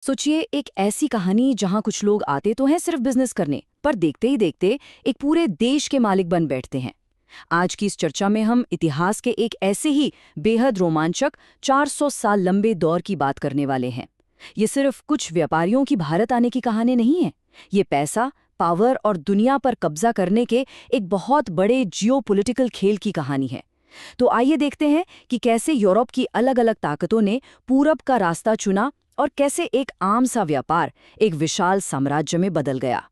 सोचिए एक ऐसी कहानी जहां कुछ लोग आते तो हैं सिर्फ बिजनेस करने, पर देखते ही देखते एक पूरे देश के मालिक बन बैठते हैं। आज की इस चर्चा में हम इतिहास के एक ऐसे ही बेहद रोमांचक 400 साल लंबे दौर की बात करने वाले हैं। ये सिर्फ कुछ व्यापारियों की भारत आने की कहानी नहीं है। ये पैसा, पावर और दुनिया पर कब्जा करने के एक बहुत बड़े जियोपॉलिटिकल खेल की कहानी है। तो आइए देखते हैं कि कैसे यूरोप की अलग अलग ताकतों ने पूरब का रास्ता चुना और कैसे एक आम सा व्यापार एक विशाल साम्राज्य में बदल गया।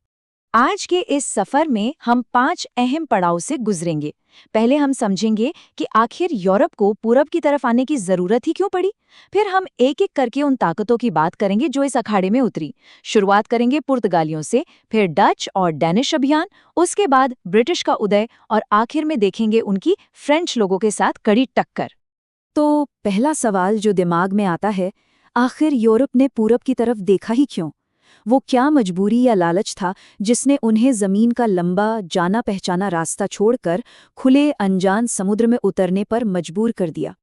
आज के इस सफर में हम 5 अहम पड़ाव से गुजरेंगे। पहले हम समझेंगे कि आखिर यूरोप को पूरब की तरफ आने की जरूरत ही क्यों पड़ी। फिर हम एक एक करके उन ताकतों की बात करेंगे जो इस अखाड़े में उतरी। शुरुआत करेंगे पुर्तगालियों से, फिर डच और डैनिश अभियान, उसके बाद ब्रिटिश का उदय और आखिर में देखेंगे उनकी फ्रेंच लोगों के साथ कड़ी टक्कर। तो पहला सवाल जो दिमाग में आता है, आखिर यूरोप ने पूरब की तरफ देखा ही क्यों? वो क्या मजबूरी या लालच था जिसने उन्हें जमीन का लंबा जाना पहचाना रास्ता छोड़कर खुले अनजान समुद्र में उतरने पर मजबूर कर दिया?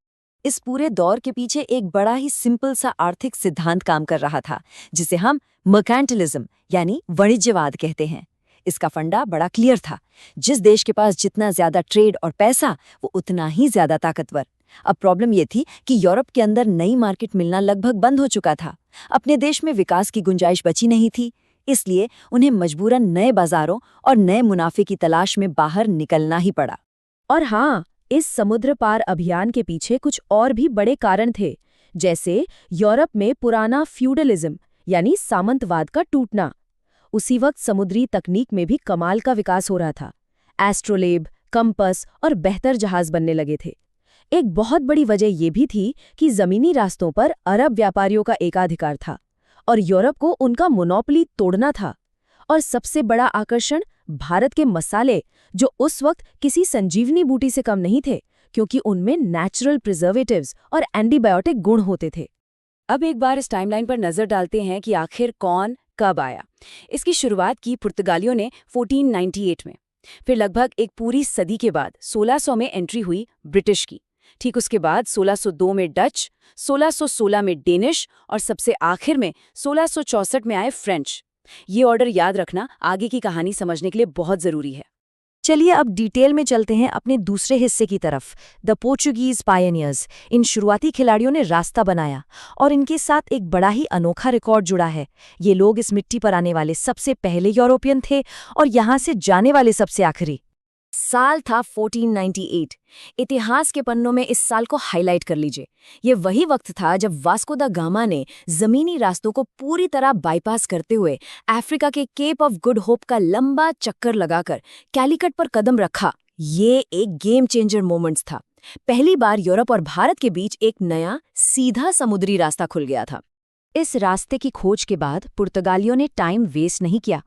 इस पूरे दौर के पीछे एक बड़ा ही सिंपल सा आर्थिक सिद्धांत काम कर रहा था, जिसे हम मर्केंटिलिज्म यानी वाणिज्यवाद कहते हैं। इसका फंडा बड़ा क्लियर था। जिस देश के पास जितना ज्यादा ट्रेड और पैसा, वो उतना ही ज्यादा ताकतवर। अब प्रॉब्लम ये थी कि यूरोप के अंदर नई मार्केट मिलना लगभग बंद हो चुका था। अपने देश में विकास की गुंजाइश बची नहीं थी, इसलिए उन्हें मजबूरन नए बाजारों और नए मुनाफे की तलाश में बाहर निकलना ही पड़ा। और हाँ, इस समुद्र पार अभियान के पीछे कुछ और भी बड़े कारण थे, जैसे यूरोप में पुराना फ्यूडलिज्म यानी सामंतवाद का टूटना। उसी वक्त समुद्री तकनीक में भी कमाल का विकास हो रहा था। एस्ट्रोलेब, कंपस और बेहतर जहाज बनने लगे थे। एक बहुत बड़ी वजह यह भी थी कि जमीनी रास्तों पर अरब व्यापारियों का एकाधिकार था और यूरोप को उनका मोनोपोली तोड़ना था। और सबसे बड़ा आकर्षण भारत के मसाले, जो उस वक्त किसी संजीवनी बूटी से कम नहीं थे, क्योंकि उनमें नेचुरल प्रिजर्वेटिव्स और एंटीबायोटिक गुण होते थे। अब एक बार इस टाइमलाइन पर नजर डालते हैं कि आखिर कौन कब आया। इसकी शुरुआत की पुर्तगालियों ने 1498 में। फिर लगभग एक पूरी सदी के बाद 1600 में एंट्री हुई ब्रिटिश की। ठीक उसके बाद 1602 में डच, 1616 में डेनिश और सबसे आखिर में 1664 में आए फ्रेंच। ये ऑर्डर याद रखना आगे की कहानी समझने के लिए बहुत जरूरी है। चलिए अब डिटेल में चलते हैं अपने दूसरे हिस्से की तरफ, द पोर्चुगीज पायनियर्स। इन शुरुआती खिलाड़ियों ने रास्ता बनाया और इनके साथ एक बड़ा ही अनोखा रिकॉर्ड जुड़ा है। ये लोग इस मिट्टी पर आने वाले सबसे पहले यूरोपियन थे और यहाँ से जाने वाले सबसे आखिरी। साल था 1498। इतिहास के पन्नों में इस साल को हाईलाइट कर लीजिए। ये वही वक्त था जब वास्को दा गामा ने जमीनी रास्तों को पूरी तरह बाईपास करते हुए अफ्रीका के केप ऑफ गुड होप का लंबा चक्कर लगाकर कैलिकट पर कदम रखा। ये एक गेम चेंजर मोमेंट्स था। पहली बार यूरोप और भारत के बीच एक नया सीधा समुद्री रास्ता खुल गया था। इस रास्ते की खोज के बाद पुर्तगालियों ने टाइम वेस्ट नहीं किया।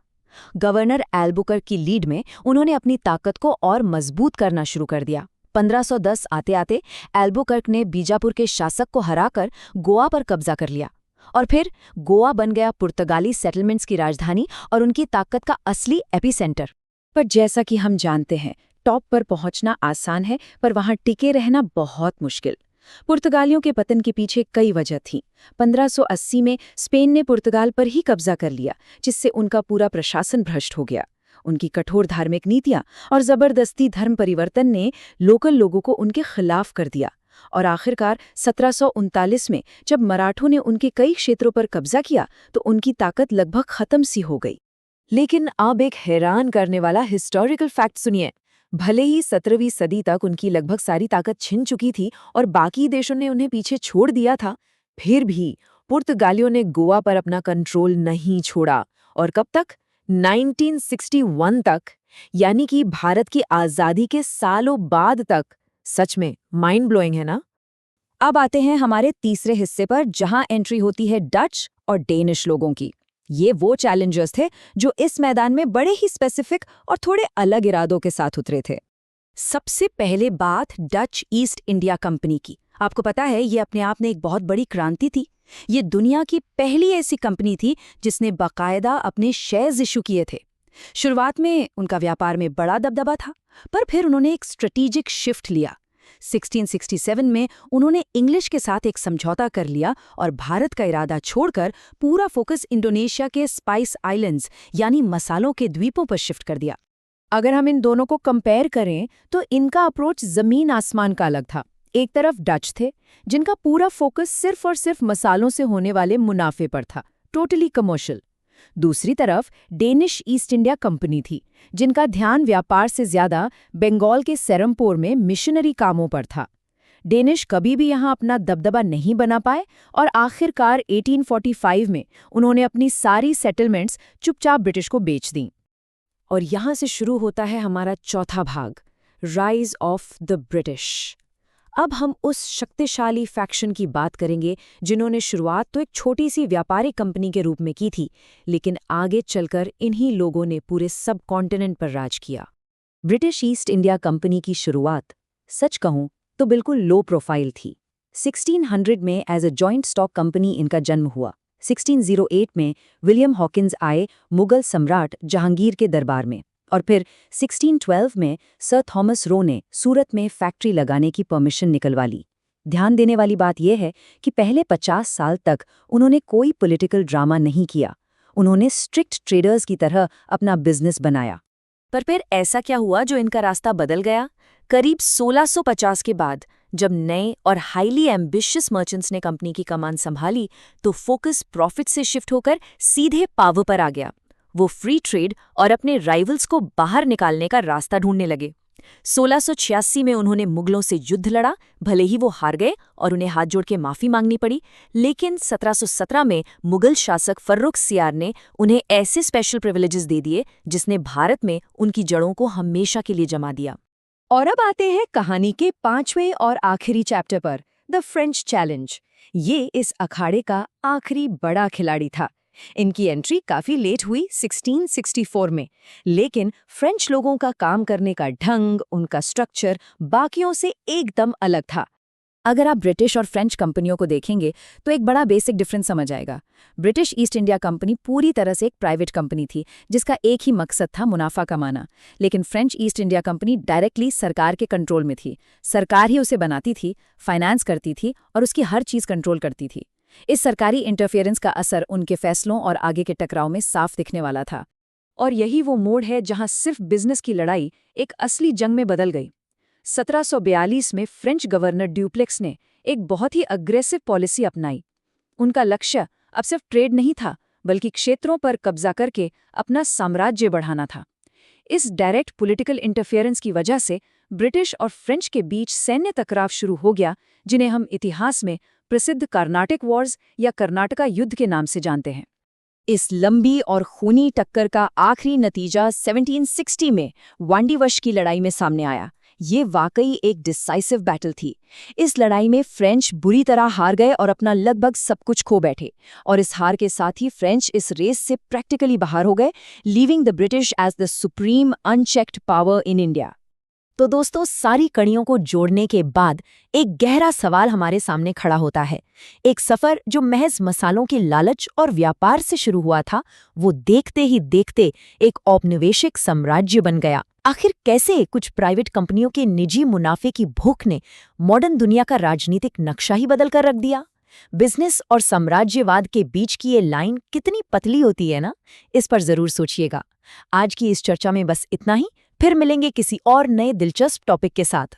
गवर्नर एल्बुकर्क की लीड में उन्होंने अपनी ताकत को और मजबूत करना शुरू कर दिया। 1510 आते आते एल्बुकर्क ने बीजापुर के शासक को हराकर गोवा पर कब्जा कर लिया और फिर गोवा बन गया पुर्तगाली सेटलमेंट्स की राजधानी और उनकी ताकत का असली एपिसेंटर। पर जैसा कि हम जानते हैं, टॉप पर पहुंचना आसान है, पर वहां टिके रहना बहुत मुश्किल। पुर्तगालियों के पतन के पीछे कई वजह थीं। 1580 में स्पेन ने पुर्तगाल पर ही कब्जा कर लिया, जिससे उनका पूरा प्रशासन भ्रष्ट हो गया। उनकी कठोर धार्मिक नीतियां और जबरदस्ती धर्म परिवर्तन ने लोकल लोगों को उनके खिलाफ कर दिया। और आखिरकार 1739 में जब मराठों ने उनके कई क्षेत्रों पर कब्जा किया तो उनकी ताकत लगभग खत्म सी हो गई। लेकिन अब एक हैरान करने वाला हिस्टोरिकल फैक्ट सुनिए। भले ही 17वीं सदी तक उनकी लगभग सारी ताकत छिन चुकी थी और बाकी देशों ने उन्हें पीछे छोड़ दिया था, फिर भी पुर्तगालियों ने गोवा पर अपना कंट्रोल नहीं छोड़ा। और कब तक? 1961 तक, यानी कि भारत की आज़ादी के सालों बाद तक। सच में माइंड ब्लोइंग है ना? अब आते हैं हमारे तीसरे हिस्से पर, जहां एंट्री होती है डच और डेनिश लोगों की। ये वो चैलेंजर्स थे जो इस मैदान में बड़े ही स्पेसिफिक और थोड़े अलग इरादों के साथ उतरे थे। सबसे पहले बात डच ईस्ट इंडिया कंपनी की। आपको पता है, ये अपने आप में एक बहुत बड़ी क्रांति थी। ये दुनिया की पहली ऐसी कंपनी थी जिसने बाकायदा अपने शेयर्स इशू किए थे। शुरुआत में उनका व्यापार में बड़ा दबदबा था, पर फिर उन्होंने एक स्ट्रेटेजिक शिफ्ट लिया। 1667 में उन्होंने इंग्लिश के साथ एक समझौता कर लिया और भारत का इरादा छोड़कर पूरा फोकस इंडोनेशिया के स्पाइस आइलैंड्स यानी मसालों के द्वीपों पर शिफ्ट कर दिया। अगर हम इन दोनों को कंपेयर करें तो इनका अप्रोच जमीन आसमान का अलग था। एक तरफ डच थे, जिनका पूरा फोकस सिर्फ और सिर्फ मसालों से होने वाले मुनाफे पर था, टोटली कमर्शियल। दूसरी तरफ डेनिश ईस्ट इंडिया कंपनी थी, जिनका ध्यान व्यापार से ज्यादा बंगाल के सेरमपुर में मिशनरी कामों पर था। डेनिश कभी भी यहाँ अपना दबदबा नहीं बना पाए और आखिरकार 1845 में उन्होंने अपनी सारी सेटलमेंट्स चुपचाप ब्रिटिश को बेच दीं। और यहाँ से शुरू होता है हमारा चौथा भाग, राइज ऑफ द ब्रिटिश। अब हम उस शक्तिशाली फैक्शन की बात करेंगे जिन्होंने शुरुआत तो एक छोटी सी व्यापारिक कंपनी के रूप में की थी, लेकिन आगे चलकर इन्हीं लोगों ने पूरे सब कॉन्टिनेंट पर राज किया। ब्रिटिश ईस्ट इंडिया कंपनी की शुरुआत, सच कहूं तो बिल्कुल लो प्रोफाइल थी। 1600 में as a joint stock company इनका जन्म हुआ। 1608 में विलियम हॉकिंस आए मुगल सम्राट जहांगीर के दरबार में, और फिर 1612 में सर थॉमस रो ने सूरत में फैक्ट्री लगाने की परमिशन निकलवा ली। ध्यान देने वाली बात यह है कि पहले 50 साल तक उन्होंने कोई पॉलिटिकल ड्रामा नहीं किया। उन्होंने स्ट्रिक्ट ट्रेडर्स की तरह अपना बिजनेस बनाया। पर फिर ऐसा क्या हुआ जो इनका रास्ता बदल गया? करीब 1650 के बाद जब नए और हाईली एम्बिशियस मर्चेंट्स ने कंपनी की कमान संभाली, तो फोकस प्रॉफिट से शिफ्ट होकर सीधे पावर पर आ गया। वो फ्री ट्रेड और अपने राइवल्स को बाहर निकालने का रास्ता ढूंढने लगे। 1686 में उन्होंने मुगलों से युद्ध लड़ा, भले ही वो हार गए और उन्हें हाथ जोड़ के माफी मांगनी पड़ी, लेकिन 1717 में मुगल शासक फर्रुखसियार ने उन्हें ऐसे स्पेशल प्रिविलेजेस दे दिए जिसने भारत में उनकी जड़ों को हमेशा के लिए जमा दिया। और अब आते हैं कहानी के 5वें और आखिरी चैप्टर पर, द फ्रेंच चैलेंज। ये इस अखाड़े का आखिरी बड़ा खिलाड़ी था। इनकी एंट्री काफी लेट हुई 1664 में, लेकिन फ्रेंच लोगों का काम करने का ढंग, उनका स्ट्रक्चर बाकियों से एकदम अलग था। अगर आप ब्रिटिश और फ्रेंच कंपनियों को देखेंगे तो एक बड़ा बेसिक डिफरेंस समझ आएगा। ब्रिटिश ईस्ट इंडिया कंपनी पूरी तरह से एक प्राइवेट कंपनी थी जिसका एक ही मकसद था मुनाफा कमाना, लेकिन French east India company directly सरकार के कंट्रोल में थी। सरकार ही उसे बनाती थी, फाइनेंस करती थी और उसकी हर चीज कंट्रोल करती थी। इस सरकारी इंटरफेरेंस का असर उनके फैसलों और आगे के टकराव में साफ दिखने वाला था। और यही वो मोड़ है जहां सिर्फ बिजनेस की लड़ाई एक असली जंग में बदल गई। 1742 में फ्रेंच गवर्नर ड्यूप्लेक्स ने एक बहुत ही अग्रेसिव पॉलिसी अपनाई। उनका लक्ष्य अब सिर्फ ट्रेड नहीं था, बल्कि क्षेत्रों पर कब्जा करके अपना साम्राज्य बढ़ाना था। इस डायरेक्ट पॉलिटिकल इंटरफेरेंस की वजह से ब्रिटिश और फ्रेंच के बीच सैन्य टकराव शुरू हो गया, जिन्हें हम इतिहास में प्रसिद्ध कर्नाटिक वॉर्स या कर्नाटका युद्ध के नाम से जानते हैं। इस लंबी और खूनी टक्कर का आखिरी नतीजा 1760 में वांडीवश की लड़ाई में सामने आया। ये वाकई एक डिसाइसिव बैटल थी। इस लड़ाई में फ्रेंच बुरी तरह हार गए और अपना लगभग सब कुछ खो बैठे, और इस हार के साथ ही फ्रेंच इस रेस से प्रैक्टिकली बाहर हो गए, leaving the British as the supreme unchecked power in India. तो दोस्तों, सारी कड़ियों को जोड़ने के बाद एक गहरा सवाल हमारे सामने खड़ा होता है। एक सफर जो महज मसालों के लालच और व्यापार से शुरू हुआ था, वो देखते ही देखते एक औपनिवेशिक साम्राज्य बन गया। आखिर कैसे कुछ प्राइवेट कंपनियों के निजी मुनाफे की भूख ने मॉडर्न दुनिया का राजनीतिक नक्शा ही बदल कर रख दिया? बिजनेस और साम्राज्यवाद के बीच की ये लाइन कितनी पतली होती है ना, इस पर जरूर सोचिएगा। आज की इस चर्चा में बस इतना ही। फिर मिलेंगे किसी और नए दिलचस्प टॉपिक के साथ।